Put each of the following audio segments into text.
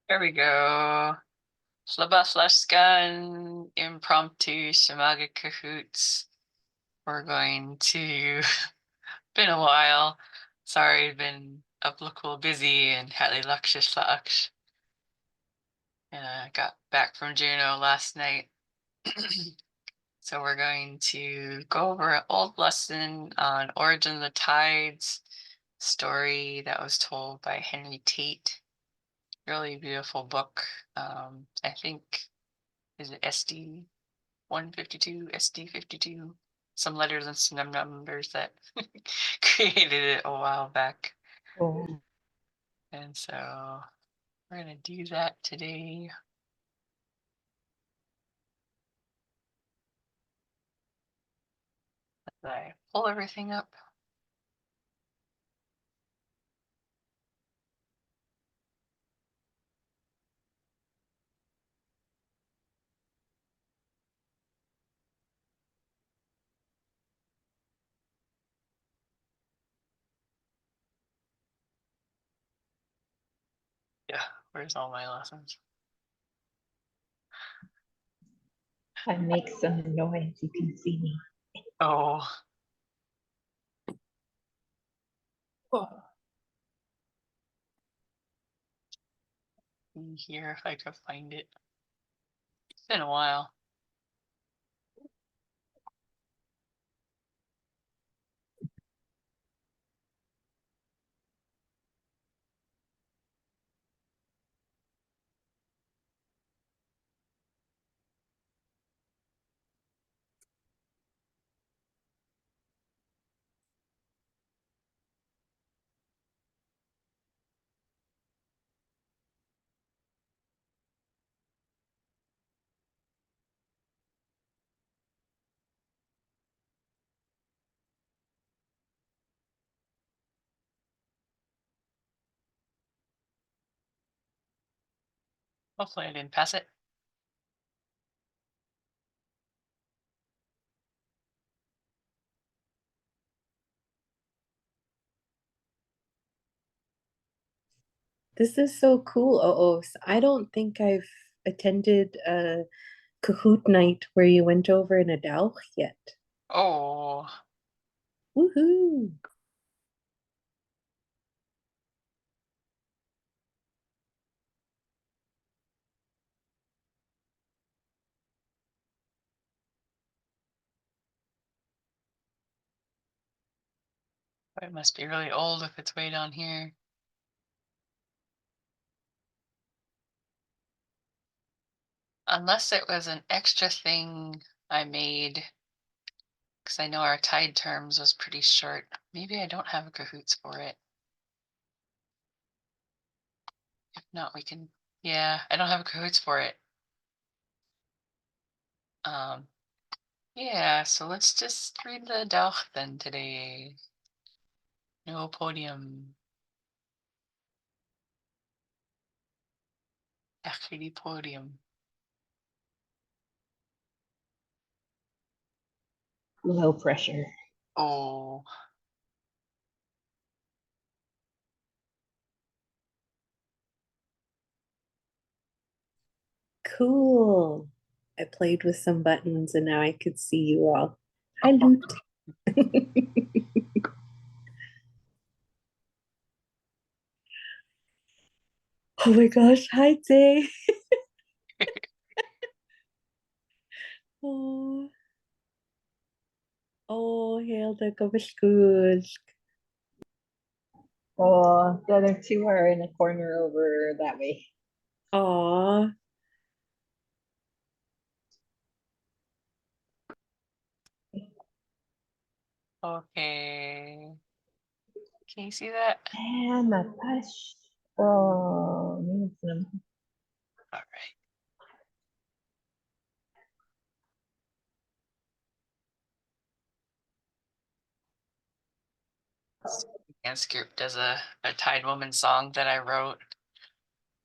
There we go. Slabaflashkan, impromptu Sm'algyax Kahoots. We're going to, been a while. Sorry, been uplookable busy and Hatli Lakshish Laksh. And I got back from Juneau last night. So we're going to go over an old lesson on Origin of the Tides, story that was told by Henry Tate. Really beautiful book. I think, is it SD 152, SD 52? Some letters and some numbers that created it a while back. Oh. And so we're going to do that today. As I pull everything up. Yeah, where's all my lessons? I make some noise. You can see me. Oh. Oh. Here if I could find it. It's been a while. Hopefully I didn't pass it. This is so cool, Adaawx. I don't think I've attended a Kahoot night where you went over in Adaawx yet. Oh, Woohoo! it must be really old if it's way down here. Unless it was an extra thing I made, because I know our tide terms was pretty short. Maybe I don't have a Kahoots for it. If not, we can, yeah, I don't have a Kahoots for it. Yeah, so let's just read the Adaawx then today. No podium. Actually, podium. Low pressure. Oh, Cool. I played with some buttons and now I could see you all. Hi, Loot. Oh my gosh. Hi, Day. Oh, oh, Hilda, kom eens goed. Oh, the other two are in a corner over that way. Aw. okay. Can you see that? And my push. Oh, All right. Dance group does a Tide Woman song that I wrote.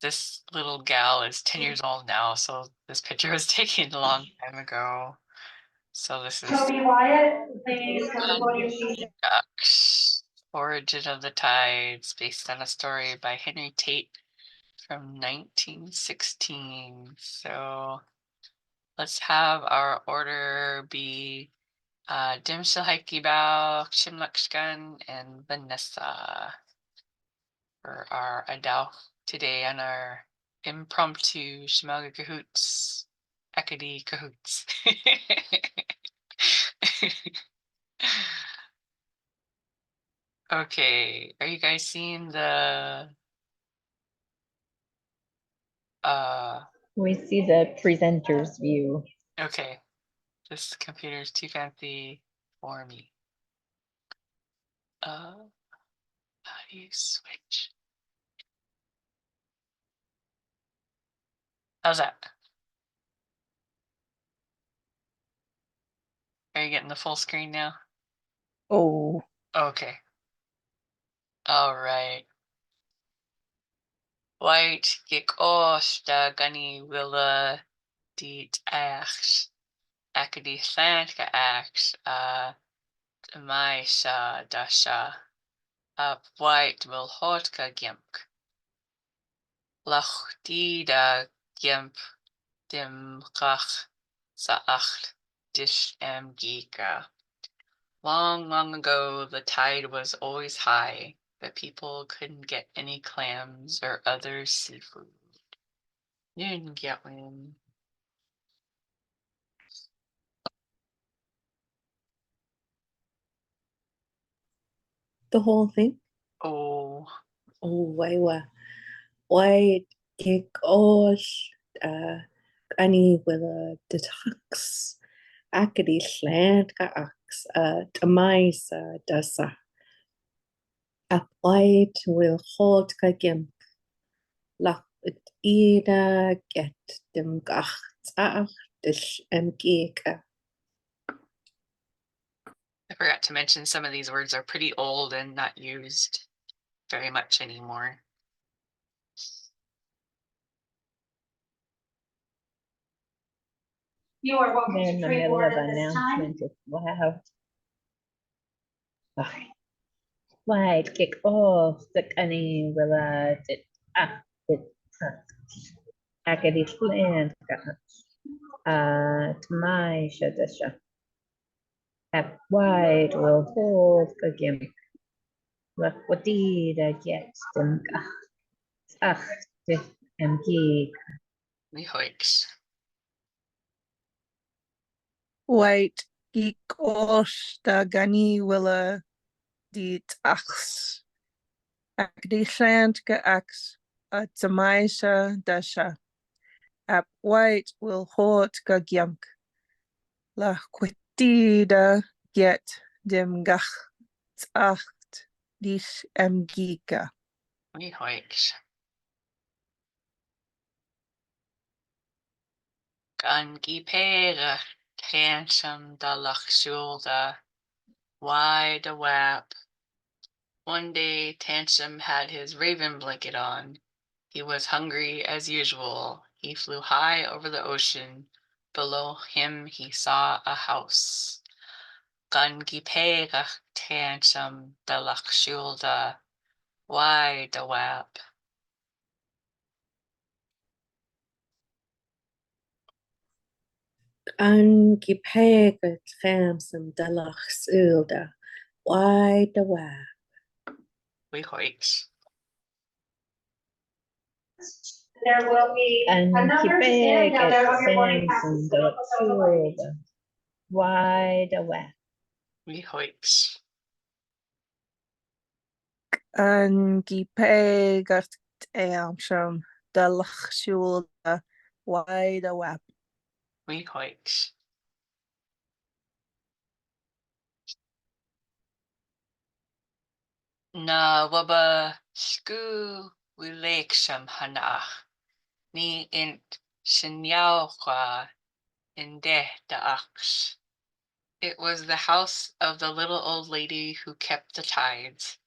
This little gal is 10 years old now, so this picture was taken a long time ago. So this is Toby Wyatt, the California season. Nigyooks, Origin of the Tides, based on a story by Henry Tate from 1916. So let's have our order be Dimshilhaikibao, Shimlakskan, and Vanessa for our Adaawx today on our impromptu Sm'algyax Kahoots, Acadie Kahoots. Okay, are you guys seeing the We see the presenter's view. okay, this computer is too fancy for me. How do you switch? How's that? Are you getting the full screen now? Oh, Okay. All right. White gig os da gunny willa deet ax acady slantka ax my sha dasha up white will hotka gimp lach da gimp dim kach sa acht dish geeka. Long ago, the tide was always high, but people couldn't get any clams or other seafood. You didn't get one. The whole thing? Oh, Oh, why kick osh any with a detox acady slant ax tamais dasa a white will hold kagim lach it ida get dem gach dish geeka. I forgot to mention some of these words are pretty old and not used very much anymore. You are they're welcome in to the drink middle water of at this time. announcement. Wow. Okay. White kick off the cunny willa it acady plant my shadasha. At white will hold again. What did I get them? Ach, and geek. Nigyooks. White geek osh da gani willa dit achs. Akdishant ga ax a tamaisha dasha. Ap white will hort ga gyamk. La quitida get dem gach acht dis gika. Nigyooks. Gangi pera handsome da lach shulda wide a wap. One day Tansham had his raven blanket on. He was hungry as usual. He flew high over the ocean. Below him he saw a house. Gangipegach Tansham da lach shulda wide a wap. An gipeg tramsum dalach silda wide the web. Nigyooks. There will be And another Quebec stand out of your boarding extends passes. from the field wide away. Nigyooks. An gipe gart amsham da lachshul da wide a wap. Nigyooks. Na waba sku wileksham hanach. Ni int Sm'algyax in de Adaawx. It was the house of the little old lady who kept the tides.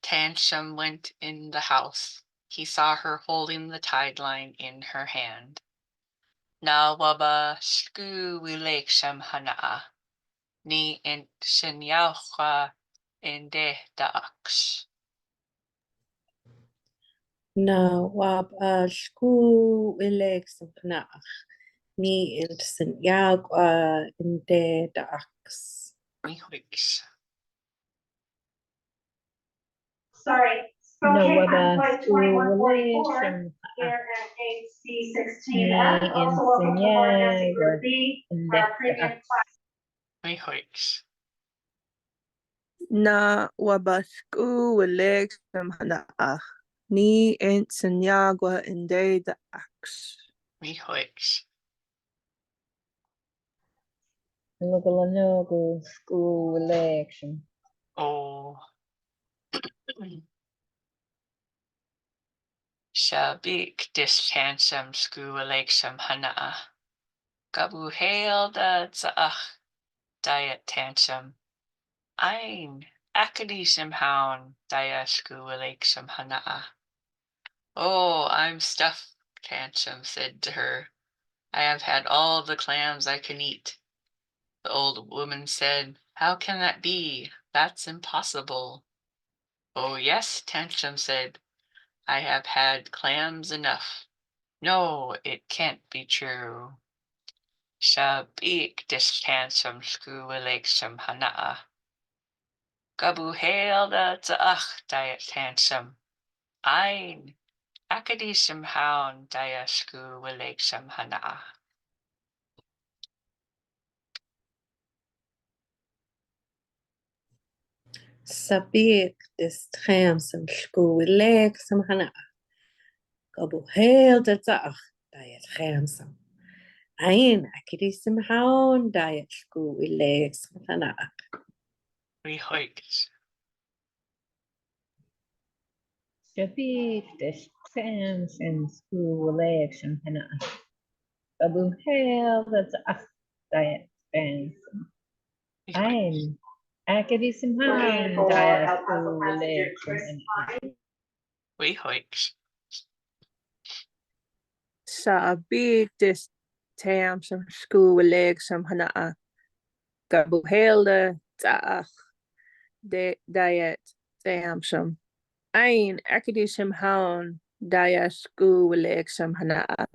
Tansham went in the house. He saw her holding the tide line in her hand. Na waba sku wileksham hana'a. Ni int Sm'algyax in de Adaawx. na wab shku ileg sampanach ni int Sm'algyax inte Adaawx. Nigyooks. Sorry. No Okay, waba on flight 2144 schoolation here at AC ni 16F. Also welcome to board Nancy Group insegnare B, inde our premium class. Nigyooks. Na wabasku wilig samhanaach. Ni Sm'algyax inde Adaawx. Nigyooks. Lugalanogu school election. Oh. Shabik dischansam skuwaleksam hana'a. Gabuhail da za'ach diet tansham. Ein akadisham haun dia skuwaleksam hana'a. Oh, I'm stuffed, Tansham said to her. I have had all the clams I can eat. The old woman said, How can that be? That's impossible. Oh, yes, Tansham said, I have had clams enough. No, it can't be true. Shabik dischansam skuwaleksam hana'a. Gabuhail da za'ach diet tansham. Ein akadisham haun dia skuwaleksam hana'a. Sabik des tramsam shku ileg sampanach. Gabu heel de zach diet tramsam. Ein akidisim haun diet shku ileg sampanach. Nigyooks. Shabik des Trams in school election hana. Abu hail that's a diet fans. Ein acadism hound diet school election hana. Nigyooks. Sabik dis tamsam school wilig samhana'a. Gabuhailda za'ach diet tamsam. Ein akadisham haun dia school wilig samhana'a.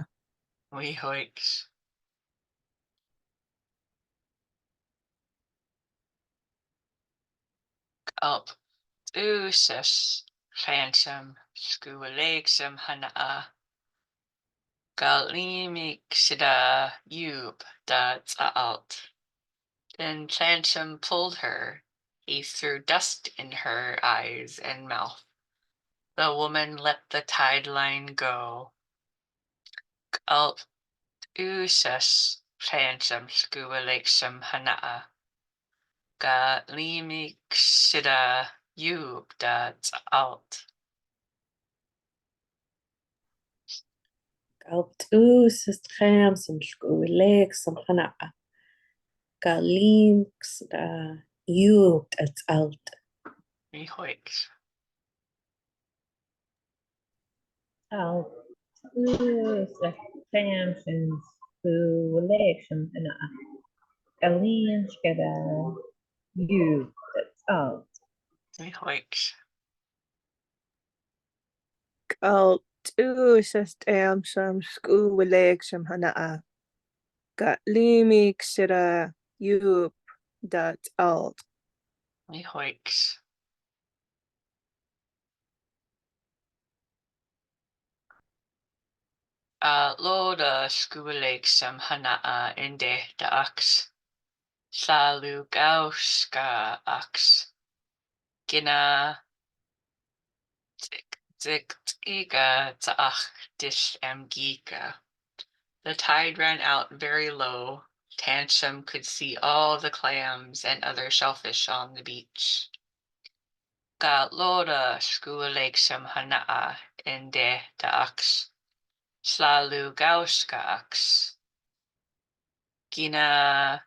Nigyooks. Up. Oosas. Ransom. Skuwaleksam hana'a. Galimik sida yub da za'alt. Then Ransom pulled her. He threw dust in her eyes and mouth. The woman let the tide line go. Up. Oosas. Ransom. Skuwaleksam hana'a. Galimik sida yub da za'alt. Galbt is tramsam shku ileg sampanach. Galimx da jubt het alt. Nigyooks. Al the Trams in school election hana. Alien skada you that's all. Nigyooks. Gal oosas tamsam school wilig samhana'a. Galimik sida yub dat alt. Nigyooks. Loda skuwaleksam hana'a inde Adaawx. Sm'algyax. Gina Tsiga Tsa'ach Dish Amgika. The tide ran out very low. Tansham could see all the clams and other shellfish on the beach. Ga loda skuwaleksam hana'a inde Adaawx. Sm'algyax. Gina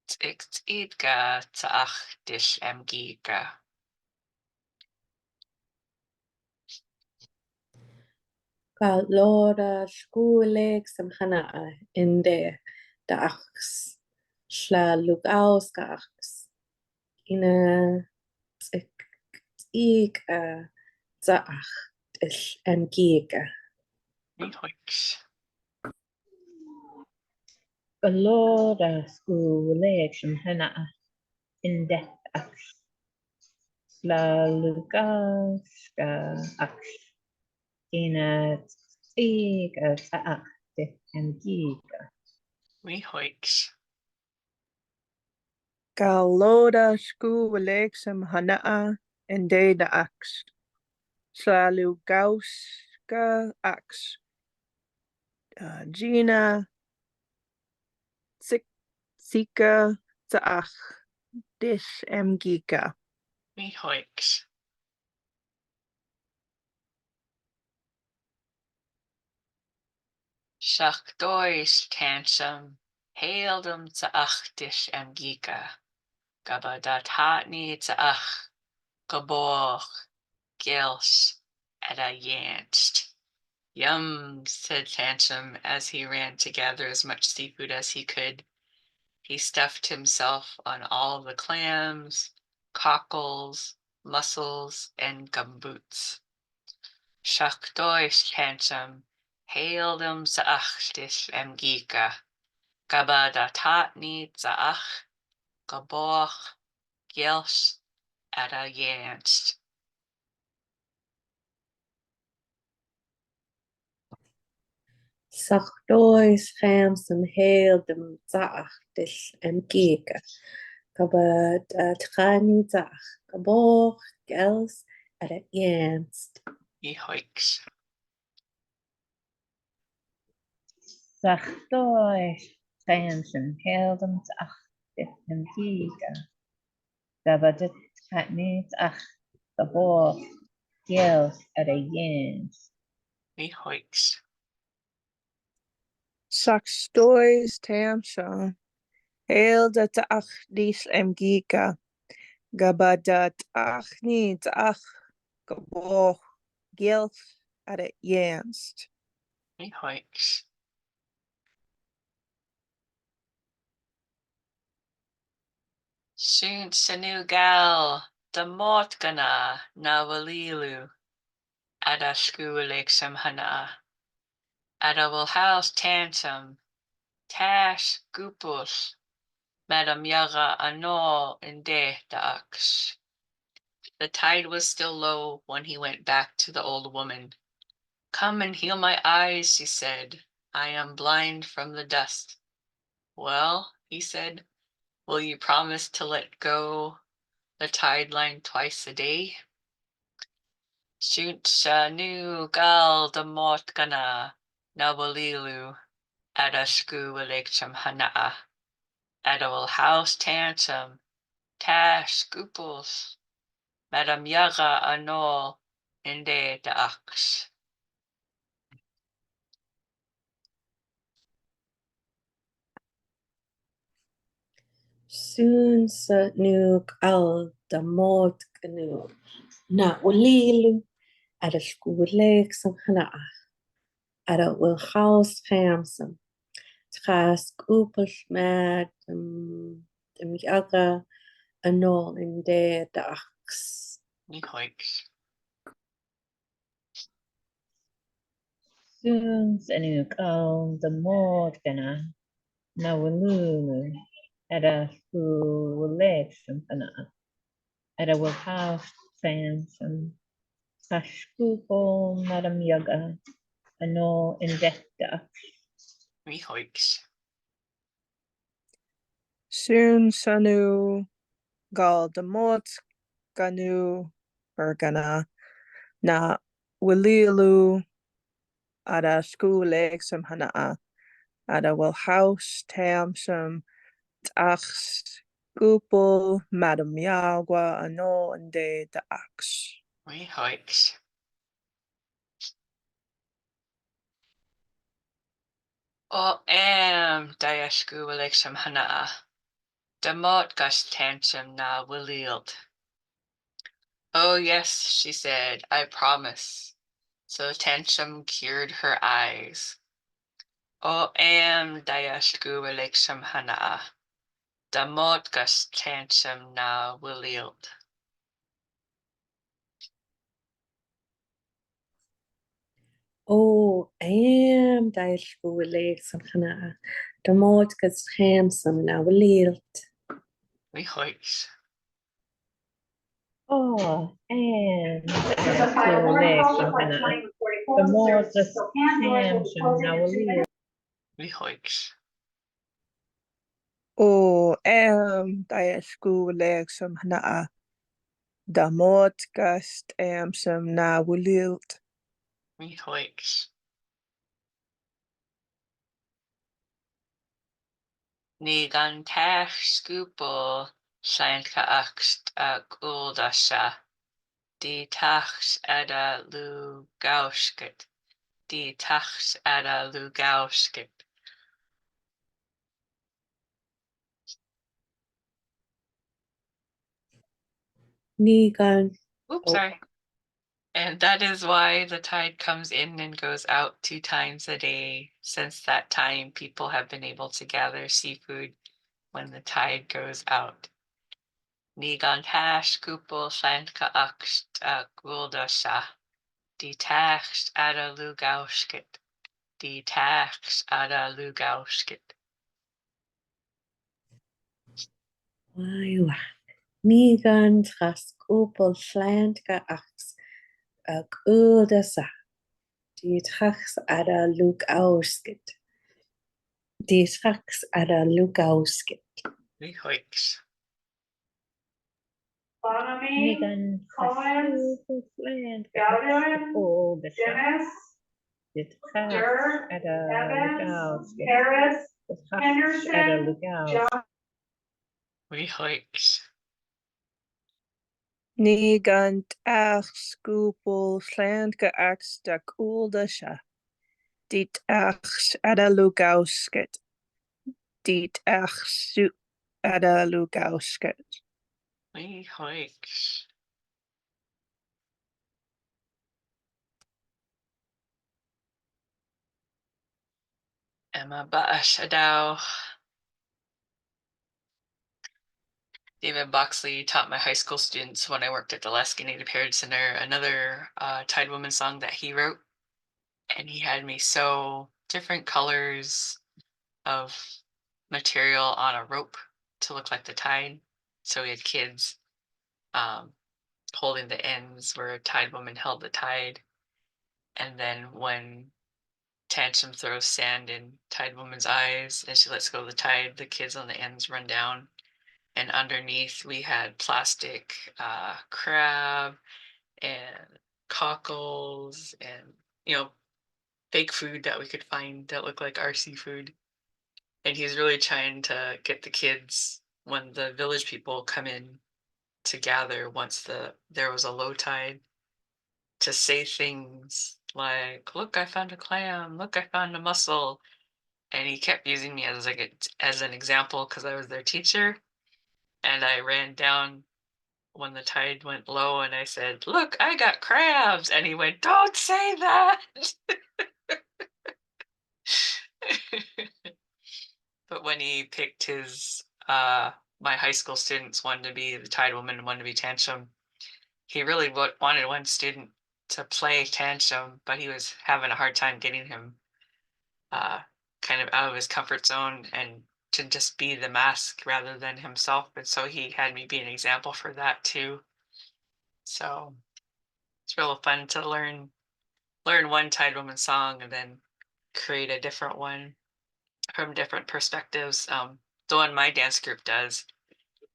Tsiga Tsa'ach Dish Amgika. Gal lora shku ileg sampanach inde Adaawx. Sm'algyax. Ina ik zach Sm'algyax. Nigyooks. Galora Sm'algyax hana Adaawx. Sm'algyax Adaawx. Adaawx Sm'algyax. Nigyooks. Galota Sm'algyax hana'a Adaawx. Sm'algyax Adaawx. Gina Sika Adaawx Sm'algyax. Nigyooks. Seachtois tansham haildum Adaawx Sm'algyax. Gabadat hatni Adaawx. Gaboch. Gils. Adaawx. Yum, said Tantum as he ran to gather as much seafood as he could. He stuffed himself on all the clams, cockles, mussels, and gumboots. Seachtois Tantum hailed him Adaawx Sm'algyax. Gabadatni Adaawx. Gaboch. Gils. Adaawx. Seachtois chamsam haildum Adaawx Sm'algyax. Gabadatni Adaawx. Gaboch. Gils. Adaawx. Nigyooks. Sachtoi Samson Heldum Ach Giga Gabadet Hatnit Ach Gabor Gels at a Yens. Nigyooks. Saxtois Tamsa Hail dat Ach Dis Mgika. Gabadat Achni Ach Gabo Gils at it Yanst. Nigyooks. Soon Sanu Gal, the Mortgana, Nawalilu, Ada Skuleksam Hana, Ada will house Tantum, Tash Gupus, Madam Yaga Anol in De Dax. The tide was still low when he went back to the old woman. Come and heal my eyes, she said. I am blind from the dust. Well, he said, will you promise to let go the tide line twice a day? Shoot nu gal de mortgana nawalilu adashku elekcham hana'a. Adawal house tantum tash scooples. Madam yaga anol inde Adaawx. Soon Satnuk al Damot Canoe. Nawalilu. Adaawx Hana'a. Ada will house chamsam. Tras Goepels met dem Jaga Anol in de Adaawx. Nigyooks. Soon Sanuk on the Morgana Nawalulu at a school election at a will house Samson Tashkupo Madam Yaga Ano in Decta. Nigyooks. Soon Sanu Gal Demot Ganu Bergana Na Wililu Ada School Exam Hana'a. Ada will house Tamsum Ach Gupel Madam Yagua Ano and De Adaawx. Nigyooks. O dayashku eleksham hana'a. Demot gus tantum na wilild. Oh yes, she said, I promise. So Tantum cured her eyes. O dayashku eleksham hana'a. Demot gus tantum na wilild. Oh, dair sgwle sy'n hynna. Dymod gys hem sy'n na wylilt. Nigyooks. Oh, and So the title cool board legs also and like hana. 20 with 44. The more There's the still can do it, we'll be Samson closing now in 2 minutes. Nigyooks. O dair sgwle sy'n hynna. Damod gast sy'n na wylilt. Nigyooks. Ní gan teach scoopal Sm'algyax ag úldaise. Dí teachs ada lú gabhscat. Dí teachs ada lú gabhscat. Nigan. Oops, Oh, sorry. And that is why the tide comes in and goes out 2 times a day. Since that time, people have been able to gather seafood when the tide goes out. Ní gan teach scoopal Sm'algyax ag úldaise. Dí teachs ada lú gabhscat. Dí teachs ada lú gabhscat. waiwa. Nigan tras gwbl llant ga ax ag ylda sa. Di trachs ada lug ausgit. Di trachs ada lug ausgit. Nigyooks. Bonamy, Megan Collins, land Gowden, all the Dennis, Dit Dirk, at a Evans, lookout. Harris, At a Henderson, lookout. Nigyooks. Ní gan ach sgwbl Sm'algyax ag úldaise. Dit ach ada lugawsket. Dit ach su ada lugawsket. Nigyooks. Emma Bash Adaawx. David Boxley taught my high school students when I worked at the Alaska Native Heritage Center another Tide Woman song that he wrote. And he had me sew different colors of material on a rope to look like the tide. So we had kids holding the ends where a tide woman held the tide. And then when Tantrum throws sand in Tide Woman's eyes and she lets go of the tide, the kids on the ends run down. And underneath we had plastic crab and cockles and, you know, fake food that we could find that looked like our seafood. And he's really trying to get the kids, when the village people come in to gather once there was a low tide, to say things like, "Look, I found a clam. Look, I found a mussel." And he kept using me as an example because I was their teacher. And I ran down when the tide went low and I said, "Look, I got crabs." And he went, "Don't say that." But when he picked his my high school students, one to be the Tide Woman and one to be Tantrum, he really wanted one student to play Tantrum, but he was having a hard time getting him kind of out of his comfort zone and to just be the mask rather than himself. And so he had me be an example for that too. So it's real fun to learn one Tide Woman song and then create a different one from different perspectives. The one my dance group does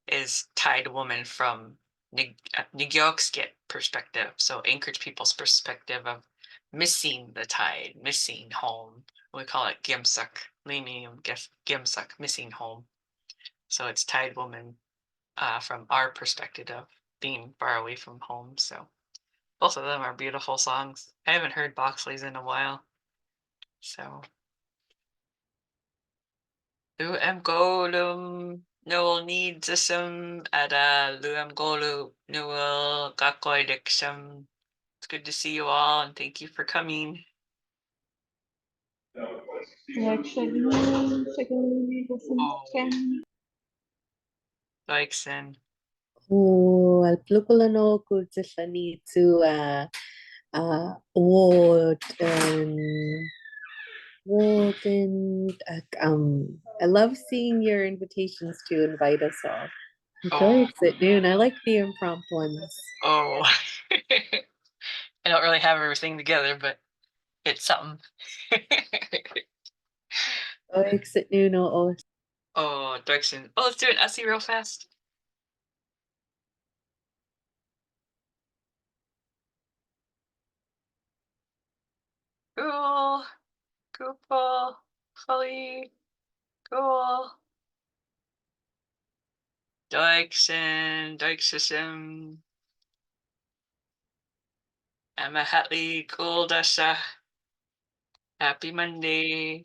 is Tide Woman from Nigyooks perspective. So Anchorage people's perspective of missing the tide, missing home. We call it Gimsuk, meaning Gimsuk, missing home. So it's Tide Woman from our perspective of being far away from home. So both of them are beautiful songs. I haven't heard Boxley's in a while. So Luam golum Noel needs a some at a Luam golu Noel gakoidixum. It's good to see you all and thank you for coming. Dykson. Oh, al plukul ano kul ni tu Wotan, Wotan. I love seeing your invitations to invite us all. Oh, At noon. I like the impromptu ones. oh. I don't really have everything together, but it's something. At noon. Oh, Oh, direction. Oh, let's do an Essie real fast. Cool. Cool. Holly. Cool. Dykesism. Emma Hatley. Cool Dasha. Happy Monday.